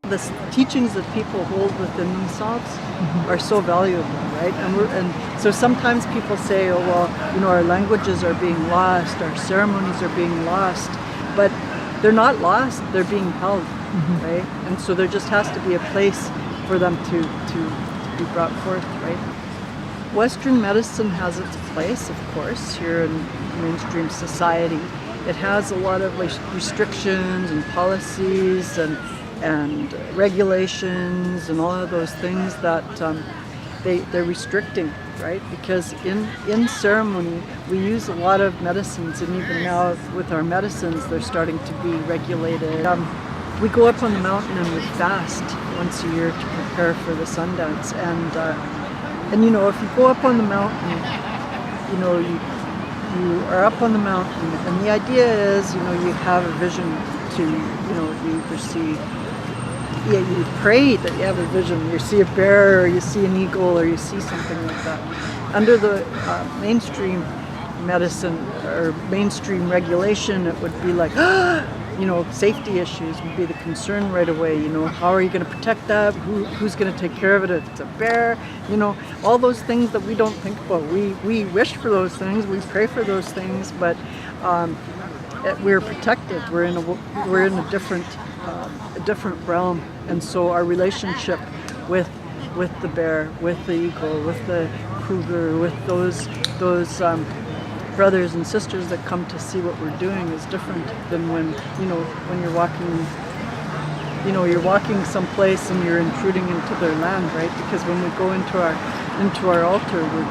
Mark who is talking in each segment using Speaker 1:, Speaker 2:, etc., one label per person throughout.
Speaker 1: The teachings that people hold within themselves are so valuable, right? And so sometimes people say, oh, well, our languages are being lost, our ceremonies are being lost, but they're not lost, they're being held, right? And so there just has to be a place for them to be brought forth, right? Western medicine has its place, of course, here in mainstream society. It has a lot of restrictions and policies and regulations and all of those things that they're restricting, right? Because in ceremony we use a lot of medicines, and even now with our medicines they're starting to be regulated. We go up on the mountain and we fast once a year to prepare for the Sundance, and if you go up on the mountain, you are up on the mountain, and the idea is, you have a vision to, you either see, you pray that you have a vision, you see a bear, or you see an eagle, or you see something like that. Under the mainstream medicine or mainstream regulation, it would be like, safety issues would be the concern right away. How are you going to protect that? Who's going to take care of it if it's a bear? All those things that we don't think about. We wish for those things, we pray for those things, but we're protected. We're in a different realm, and so our relationship with the bear, with the eagle, with the cougar, with those brothers and sisters that come to see what we're doing is different than when you're walking someplace and you're intruding into their land, right? Because when we go into our altar, we're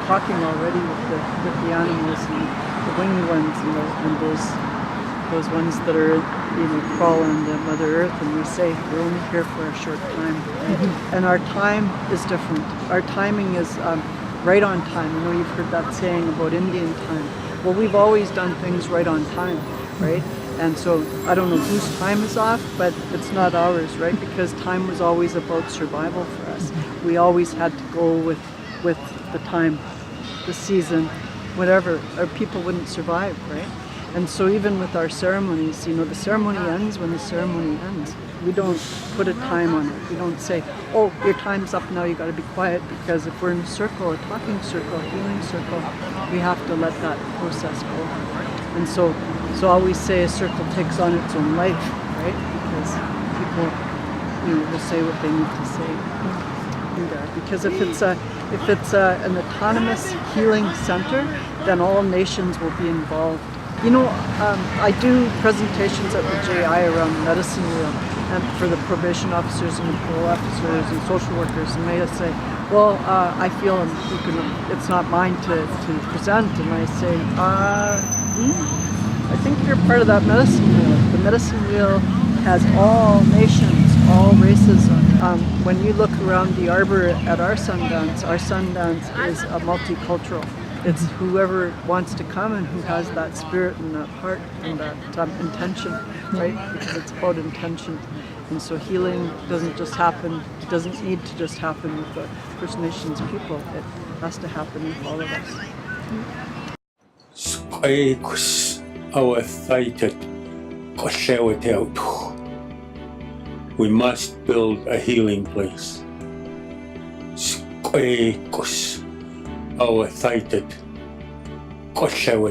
Speaker 1: talking already with the animals and the winged ones, and those ones that are crawling to Mother Earth, and we say we're only here for a short time, right? And our time is different. Our timing is right on time. You've heard that saying about Indian time. Well, we've always done things right on time, right? And so I don't know whose time is off, but it's not ours, right? Because time was always about survival for us. We always had to go with the time, the season, whatever, or people wouldn't survive, right? And so even with our ceremonies, the ceremony ends when the ceremony ends. We don't put a time on it. We don't say, oh, your time's up now, you got to be quiet, because if we're in a circle, a talking circle, a healing circle, we have to let that process go. And so always say a circle takes on its own life, right? Because people, will say what they need to say in there. Because if it's an autonomous healing center, then all nations will be involved. I do presentations at the JI around the medicine wheel, and for the probation officers and the parole officers and social workers, and they say, well, I feel it's not mine to present, and I say, I think you're part of that medicine wheel. The medicine wheel has all nations, all races on it. When you look around the arbor at our Sundance is a multicultural. It's whoever wants to come and who has that spirit and that heart and that intention, right? Because it's about intention. And so healing doesn't just happen, it doesn't need to just happen with the First Nations people. It has to happen with all of us.
Speaker 2: ʔəwə, we must build a healing place. ʔəwə, θəytət, ʔəwə.